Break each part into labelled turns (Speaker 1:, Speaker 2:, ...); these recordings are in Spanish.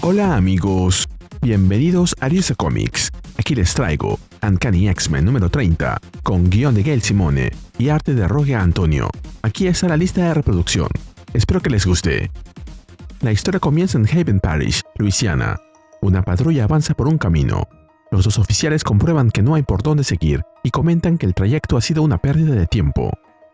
Speaker 1: Hola amigos, bienvenidos a DC Comics. Aquí les traigo Uncanny X-Men número 30, con guión de Gail Simone y arte de Roger Antonio. Aquí está la lista de reproducción. Espero que les guste. La historia comienza en Haven Parish, Luisiana. Una patrulla avanza por un camino. Los dos oficiales comprueban que no hay por dónde seguir y comentan que el trayecto ha sido una pérdida de tiempo.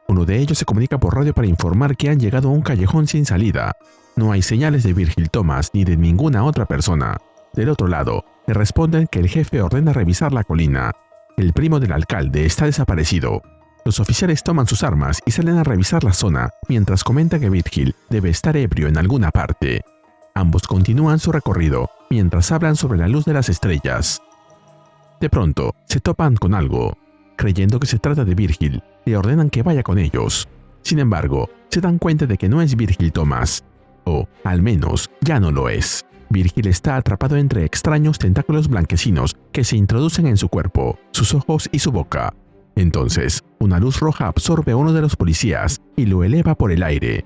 Speaker 1: Uno de ellos se comunica por radio para informar que han llegado a un callejón sin salida. No hay señales de Virgil Thomas ni de ninguna otra persona. Del otro lado, le responden que el jefe ordena revisar la colina. El primo del alcalde está desaparecido. Los oficiales toman sus armas y salen a revisar la zona, mientras comentan que Virgil debe estar ebrio en alguna parte. Ambos continúan su recorrido, mientras hablan sobre la luz de las estrellas. De pronto, se topan con algo. Creyendo que se trata de Virgil, le ordenan que vaya con ellos. Sin embargo, se dan cuenta de que no es Virgil Thomas. O, al menos, ya no lo es. Virgil está atrapado entre extraños tentáculos blanquecinos que se introducen en su cuerpo, sus ojos y su boca. Entonces, una luz roja absorbe a uno de los policías y lo eleva por el aire.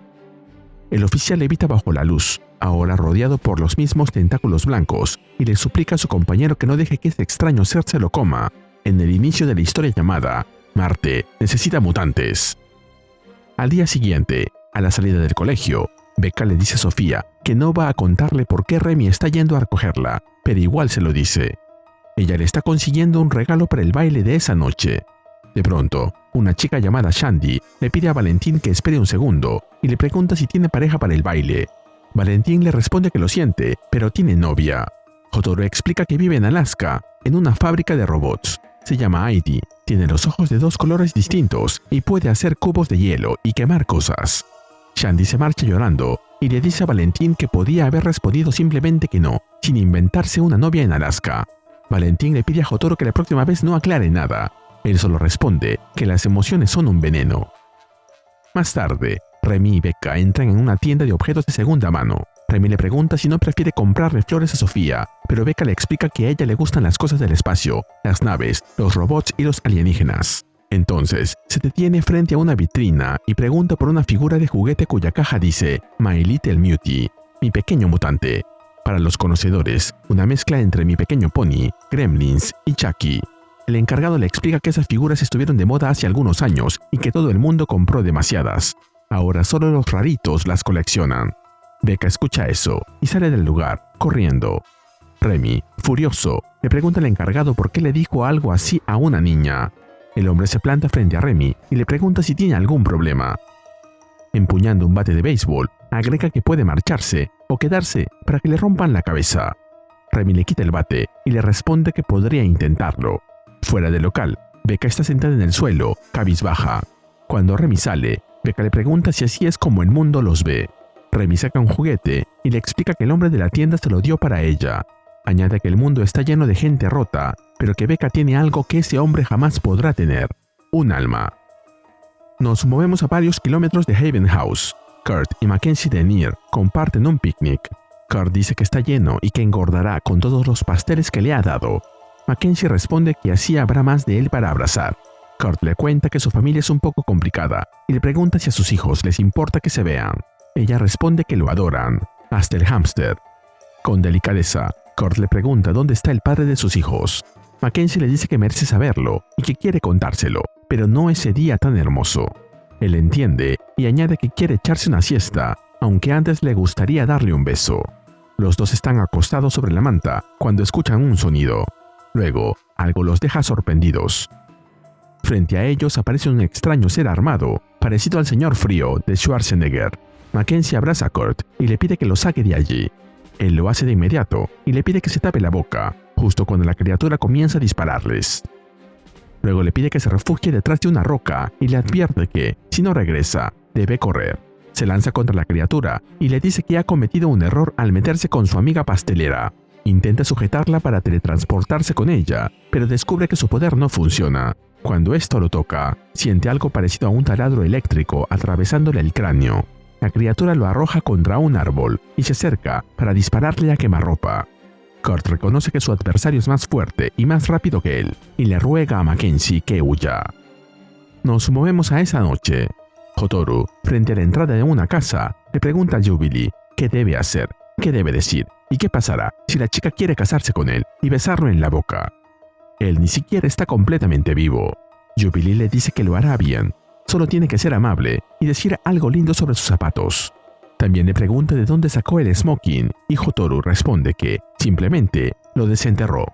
Speaker 1: El oficial levita bajo la luz, ahora rodeado por los mismos tentáculos blancos, y le suplica a su compañero que no deje que ese extraño ser se lo coma, en el inicio de la historia llamada Marte necesita mutantes. Al día siguiente, a la salida del colegio, Becca le dice a Sofía que no va a contarle por qué Remy está yendo a recogerla, pero igual se lo dice. Ella le está consiguiendo un regalo para el baile de esa noche. De pronto, una chica llamada Shandy le pide a Valentín que espere un segundo y le pregunta si tiene pareja para el baile. Valentín le responde que lo siente, pero tiene novia. Jotaro explica que vive en Alaska, en una fábrica de robots. Se llama Heidi, tiene los ojos de dos colores distintos y puede hacer cubos de hielo y quemar cosas. Shandy se marcha llorando y le dice a Valentín que podía haber respondido simplemente que no, sin inventarse una novia en Alaska. Valentín le pide a Jotaro que la próxima vez no aclare nada. Él solo responde que las emociones son un veneno. Más tarde, Remy y Becca entran en una tienda de objetos de segunda mano. Remy le pregunta si no prefiere comprarle flores a Sofía, pero Becca le explica que a ella le gustan las cosas del espacio, las naves, los robots y los alienígenas. Entonces, se detiene frente a una vitrina y pregunta por una figura de juguete cuya caja dice My Little Mutie, mi pequeño mutante. Para los conocedores, una mezcla entre Mi Pequeño Pony, Gremlins y Chucky. El encargado le explica que esas figuras estuvieron de moda hace algunos años y que todo el mundo compró demasiadas. Ahora solo los raritos las coleccionan. Becca escucha eso y sale del lugar, corriendo. Remy, furioso, le pregunta al encargado por qué le dijo algo así a una niña. El hombre se planta frente a Remy y le pregunta si tiene algún problema. Empuñando un bate de béisbol, agrega que puede marcharse o quedarse para que le rompan la cabeza. Remy le quita el bate y le responde que podría intentarlo. Fuera del local, Becca está sentada en el suelo, cabizbaja. Cuando Remy sale, Becca le pregunta si así es como el mundo los ve. Remy saca un juguete y le explica que el hombre de la tienda se lo dio para ella. Añade que el mundo está lleno de gente rota, pero que Becca tiene algo que ese hombre jamás podrá tener: un alma. Nos movemos a varios kilómetros de Haven House. Kurt y Mackenzie Denier comparten un picnic. Kurt dice que está lleno y que engordará con todos los pasteles que le ha dado. Mackenzie responde que así habrá más de él para abrazar. Kurt le cuenta que su familia es un poco complicada y le pregunta si a sus hijos les importa que se vean. Ella responde que lo adoran, hasta el hámster. Con delicadeza, Kurt le pregunta dónde está el padre de sus hijos. Mackenzie le dice que merece saberlo y que quiere contárselo, pero no ese día tan hermoso. Él entiende y añade que quiere echarse una siesta, aunque antes le gustaría darle un beso. Los dos están acostados sobre la manta cuando escuchan un sonido. Luego, algo los deja sorprendidos. Frente a ellos aparece un extraño ser armado, parecido al señor frío de Schwarzenegger. Mackenzie abraza a Kurt y le pide que lo saque de allí. Él lo hace de inmediato y le pide que se tape la boca, justo cuando la criatura comienza a dispararles. Luego le pide que se refugie detrás de una roca y le advierte que, si no regresa, debe correr. Se lanza contra la criatura y le dice que ha cometido un error al meterse con su amiga pastelera. Intenta sujetarla para teletransportarse con ella, pero descubre que su poder no funciona. Cuando esto lo toca, siente algo parecido a un taladro eléctrico atravesándole el cráneo. La criatura lo arroja contra un árbol y se acerca para dispararle a quemarropa. Kurt reconoce que su adversario es más fuerte y más rápido que él, y le ruega a Mackenzie que huya. Nos movemos a esa noche. Jotaro, frente a la entrada de una casa, le pregunta a Jubilee qué debe hacer, qué debe decir ¿Y qué pasará si la chica quiere casarse con él y besarlo en la boca? Él ni siquiera está completamente vivo. Jubilee le dice que lo hará bien. Solo tiene que ser amable y decir algo lindo sobre sus zapatos. También le pregunta de dónde sacó el smoking y Hotaru responde que simplemente lo desenterró.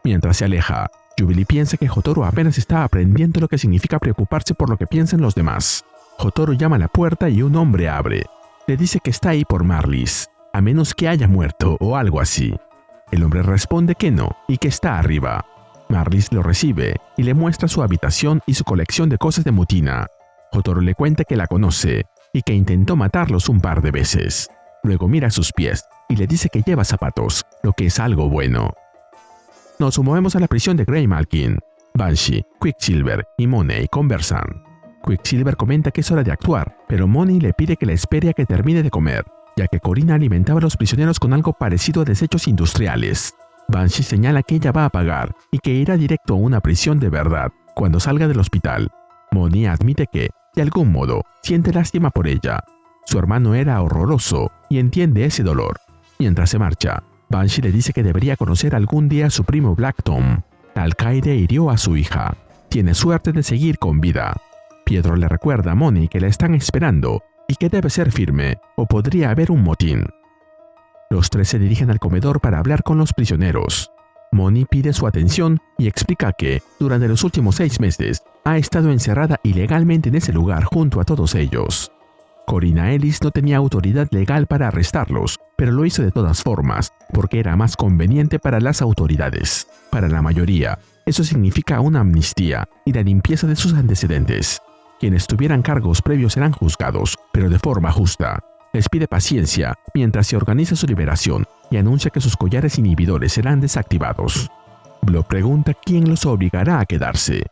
Speaker 1: Mientras se aleja, Jubilee piensa que Hotaru apenas está aprendiendo lo que significa preocuparse por lo que piensan los demás. Hotaru llama a la puerta y un hombre abre. Le dice que está ahí por Marlies, a menos que haya muerto o algo así. El hombre responde que no y que está arriba. Marlies lo recibe y le muestra su habitación y su colección de cosas de Mutina. Hotaru le cuenta que la conoce y que intentó matarlos un par de veces. Luego mira sus pies y le dice que lleva zapatos, lo que es algo bueno. Nos movemos a la prisión de Greymalkin. Banshee, Quicksilver y Money conversan. Quicksilver comenta que es hora de actuar, pero Money le pide que la espere a que termine de comer, ya que Corina alimentaba a los prisioneros con algo parecido a desechos industriales. Banshee señala que ella va a pagar y que irá directo a una prisión de verdad cuando salga del hospital. Money admite que, de algún modo, siente lástima por ella. Su hermano era horroroso y entiende ese dolor. Mientras se marcha, Banshee le dice que debería conocer algún día a su primo Black Tom. El alcaide hirió a su hija. Tiene suerte de seguir con vida. Pietro le recuerda a Money que la están esperando y que debe ser firme o podría haber un motín. Los tres se dirigen al comedor para hablar con los prisioneros. Money pide su atención y explica que, durante los últimos 6 meses, ha estado encerrada ilegalmente en ese lugar junto a todos ellos. Corina Ellis no tenía autoridad legal para arrestarlos, pero lo hizo de todas formas, porque era más conveniente para las autoridades. Para la mayoría, eso significa una amnistía y la limpieza de sus antecedentes. Quienes tuvieran cargos previos serán juzgados, pero de forma justa. Les pide paciencia mientras se organiza su liberación y anuncia que sus collares inhibidores serán desactivados. Blob pregunta quién los obligará a quedarse.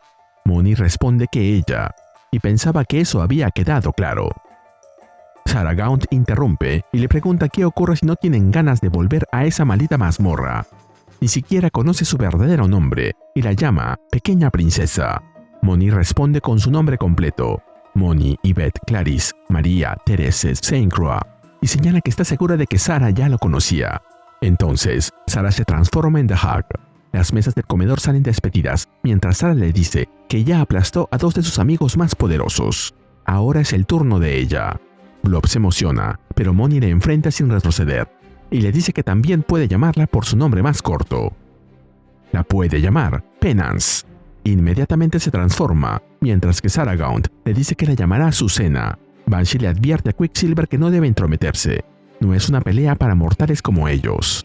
Speaker 1: Money responde que ella, y pensaba que eso había quedado claro. Sarah Gaunt interrumpe y le pregunta qué ocurre si no tienen ganas de volver a esa maldita mazmorra. Ni siquiera conoce su verdadero nombre y la llama Pequeña Princesa. Money responde con su nombre completo: Money, Yvette, Clarice, María, Therese, Saint Croix, y señala que está segura de que Sarah ya lo conocía. Entonces, Sarah se transforma en The Hug. Las mesas del comedor salen despedidas, mientras Sarah le dice que ya aplastó a 2 de sus amigos más poderosos. Ahora es el turno de ella. Blob se emociona, pero Money le enfrenta sin retroceder, y le dice que también puede llamarla por su nombre más corto. La puede llamar Penance. Inmediatamente se transforma, mientras que Sarah Gaunt le dice que la llamará Azucena. Banshee le advierte a Quicksilver que no debe entrometerse. No es una pelea para mortales como ellos.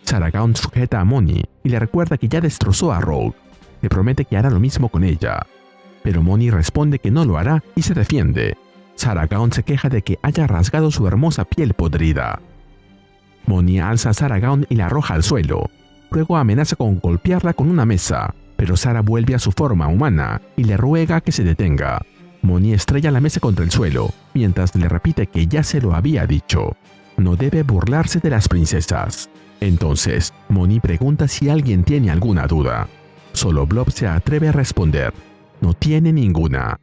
Speaker 1: Sarah Gaunt sujeta a Money y le recuerda que ya destrozó a Rogue. Le promete que hará lo mismo con ella. Pero Money responde que no lo hará y se defiende. Sarah Gaunt se queja de que haya rasgado su hermosa piel podrida. Money alza a Sarah Gaunt y la arroja al suelo. Luego amenaza con golpearla con una mesa, pero Sarah vuelve a su forma humana y le ruega que se detenga. Money estrella la mesa contra el suelo, mientras le repite que ya se lo había dicho. No debe burlarse de las princesas. Entonces, Money pregunta si alguien tiene alguna duda. Solo Blob se atreve a responder: no tiene ninguna.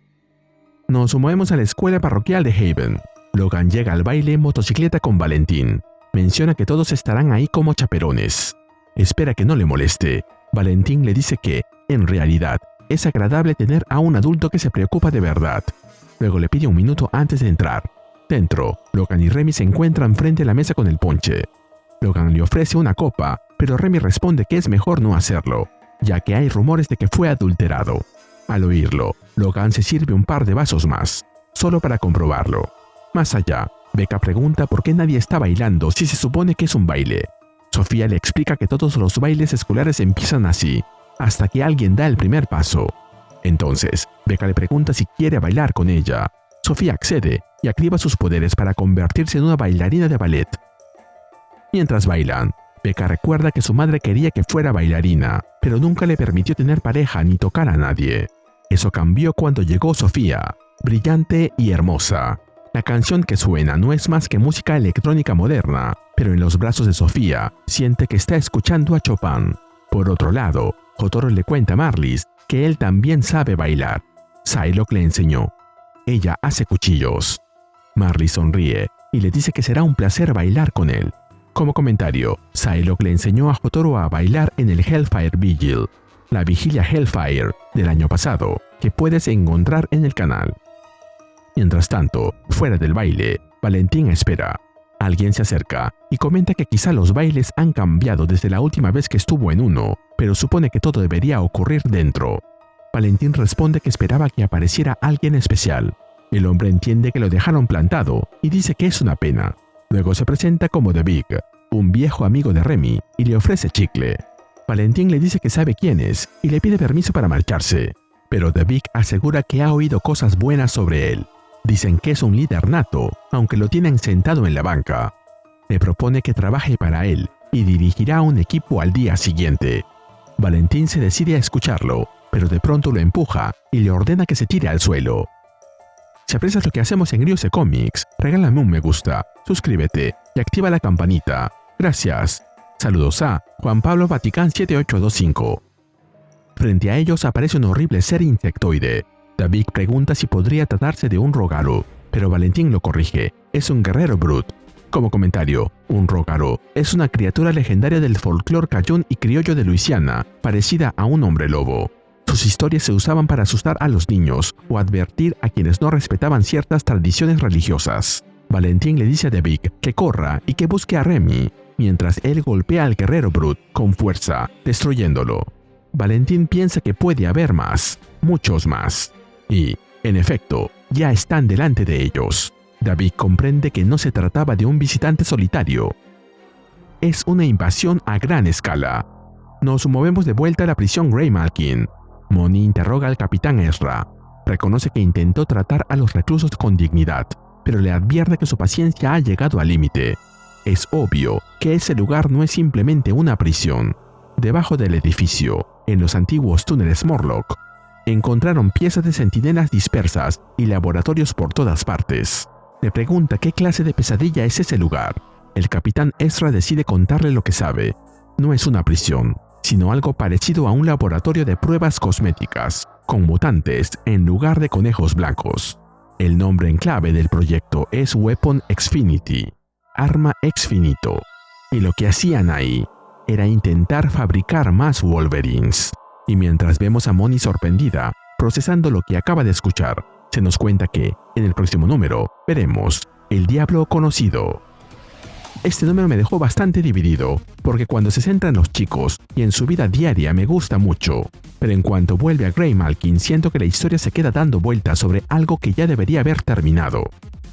Speaker 1: Nos movemos a la escuela parroquial de Haven. Logan llega al baile en motocicleta con Valentín. Menciona que todos estarán ahí como chaperones. Espera que no le moleste. Valentín le dice que, en realidad, es agradable tener a un adulto que se preocupa de verdad. Luego le pide un minuto antes de entrar. Dentro, Logan y Remy se encuentran frente a la mesa con el ponche. Logan le ofrece una copa, pero Remy responde que es mejor no hacerlo, ya que hay rumores de que fue adulterado. Al oírlo, Logan se sirve un par de vasos más, solo para comprobarlo. Más allá, Becca pregunta por qué nadie está bailando si se supone que es un baile. Sofía le explica que todos los bailes escolares empiezan así, hasta que alguien da el primer paso. Entonces, Becca le pregunta si quiere bailar con ella. Sofía accede y activa sus poderes para convertirse en una bailarina de ballet. Mientras bailan, Becca recuerda que su madre quería que fuera bailarina, pero nunca le permitió tener pareja ni tocar a nadie. Eso cambió cuando llegó Sofía, brillante y hermosa. La canción que suena no es más que música electrónica moderna, pero en los brazos de Sofía siente que está escuchando a Chopin. Por otro lado, Hotaru le cuenta a Marlies que él también sabe bailar. Psylocke le enseñó. Ella hace cuchillos. Marlies sonríe y le dice que será un placer bailar con él. Como comentario, Psylocke le enseñó a Jotaro a bailar en el Hellfire Vigil, la vigilia Hellfire del año pasado, que puedes encontrar en el canal. Mientras tanto, fuera del baile, Valentín espera. Alguien se acerca y comenta que quizá los bailes han cambiado desde la última vez que estuvo en uno, pero supone que todo debería ocurrir dentro. Valentín responde que esperaba que apareciera alguien especial. El hombre entiende que lo dejaron plantado y dice que es una pena. Luego se presenta como The Big, un viejo amigo de Remy, y le ofrece chicle. Valentín le dice que sabe quién es y le pide permiso para marcharse, pero The Big asegura que ha oído cosas buenas sobre él. Dicen que es un líder nato, aunque lo tienen sentado en la banca. Le propone que trabaje para él y dirigirá un equipo al día siguiente. Valentín se decide a escucharlo, pero de pronto lo empuja y le ordena que se tire al suelo. Si aprecias lo que hacemos en Ryuse Comics, regálame un me gusta, suscríbete y activa la campanita. Gracias. Saludos a Juan Pablo Vaticán 7825. Frente a ellos aparece un horrible ser insectoide. The Big pregunta si podría tratarse de un Rogaru, pero Valentín lo corrige, es un guerrero Brut. Como comentario, un Rogaru es una criatura legendaria del folclore cajún y criollo de Luisiana, parecida a un hombre lobo. Sus historias se usaban para asustar a los niños o advertir a quienes no respetaban ciertas tradiciones religiosas. Valentín le dice a The Big que corra y que busque a Remy, mientras él golpea al guerrero Brut con fuerza, destruyéndolo. Valentín piensa que puede haber más, muchos más. Y, en efecto, ya están delante de ellos. The Big comprende que no se trataba de un visitante solitario. Es una invasión a gran escala. Nos movemos de vuelta a la prisión Greymalkin. Moni interroga al capitán Ezra. Reconoce que intentó tratar a los reclusos con dignidad, pero le advierte que su paciencia ha llegado al límite. Es obvio que ese lugar no es simplemente una prisión. Debajo del edificio, en los antiguos túneles Morlock, encontraron piezas de centinelas dispersas y laboratorios por todas partes. Le pregunta qué clase de pesadilla es ese lugar. El capitán Ezra decide contarle lo que sabe. No es una prisión, sino algo parecido a un laboratorio de pruebas cosméticas, con mutantes en lugar de conejos blancos. El nombre en clave del proyecto es Weapon Xfinity, Arma Xfinito, y lo que hacían ahí era intentar fabricar más Wolverines. Y mientras vemos a Moni sorprendida, procesando lo que acaba de escuchar, se nos cuenta que, en el próximo número, veremos El Diablo Conocido. Este número me dejó bastante dividido, porque cuando se centra en los chicos y en su vida diaria me gusta mucho, pero en cuanto vuelve a Greymalkin siento que la historia se queda dando vueltas sobre algo que ya debería haber terminado.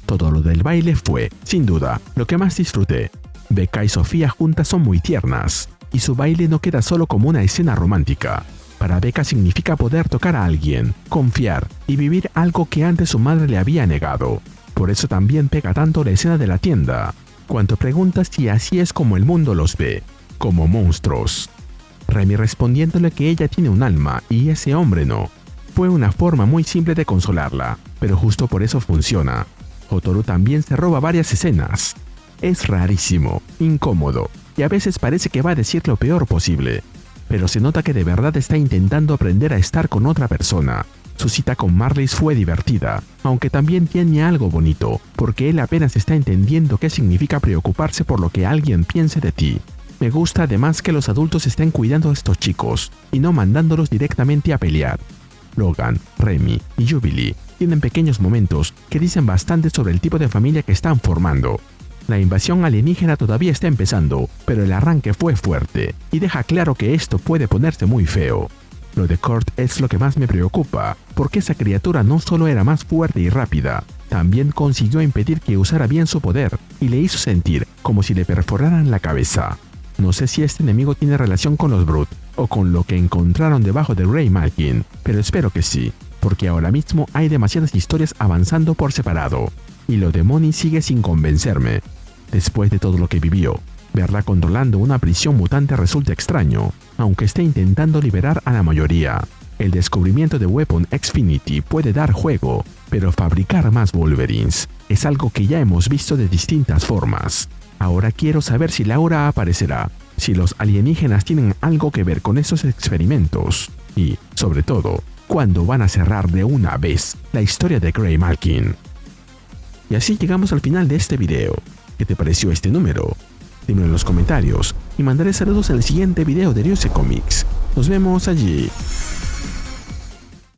Speaker 1: Todo lo del baile fue, sin duda, lo que más disfruté. Becca y Sofía juntas son muy tiernas, y su baile no queda solo como una escena romántica. Para Becca significa poder tocar a alguien, confiar y vivir algo que antes su madre le había negado. Por eso también pega tanto la escena de la tienda, cuando pregunta si así es como el mundo los ve, como monstruos. Remy respondiéndole que ella tiene un alma y ese hombre no. Fue una forma muy simple de consolarla, pero justo por eso funciona. Jotaro también se roba varias escenas. Es rarísimo, incómodo, y a veces parece que va a decir lo peor posible. Pero se nota que de verdad está intentando aprender a estar con otra persona. Su cita con Marlies fue divertida, aunque también tiene algo bonito, porque él apenas está entendiendo qué significa preocuparse por lo que alguien piense de ti. Me gusta además que los adultos estén cuidando a estos chicos, y no mandándolos directamente a pelear. Logan, Remy y Jubilee tienen pequeños momentos que dicen bastante sobre el tipo de familia que están formando. La invasión alienígena todavía está empezando, pero el arranque fue fuerte, y deja claro que esto puede ponerse muy feo. Lo de Kurt es lo que más me preocupa, porque esa criatura no solo era más fuerte y rápida, también consiguió impedir que usara bien su poder, y le hizo sentir como si le perforaran la cabeza. No sé si este enemigo tiene relación con los Brut, o con lo que encontraron debajo de Greymalkin, pero espero que sí, porque ahora mismo hay demasiadas historias avanzando por separado, y lo de Moni sigue sin convencerme. Después de todo lo que vivió, verla controlando una prisión mutante resulta extraño, aunque esté intentando liberar a la mayoría. El descubrimiento de Weapon Xfinity puede dar juego, pero fabricar más Wolverines es algo que ya hemos visto de distintas formas. Ahora quiero saber si Laura aparecerá, si los alienígenas tienen algo que ver con esos experimentos, y, sobre todo, cuándo van a cerrar de una vez la historia de Greymalkin. Y así llegamos al final de este video. ¿Qué te pareció este número? dímelo en los comentarios y mandaré saludos en el siguiente video de Ariose Comics. Nos vemos allí.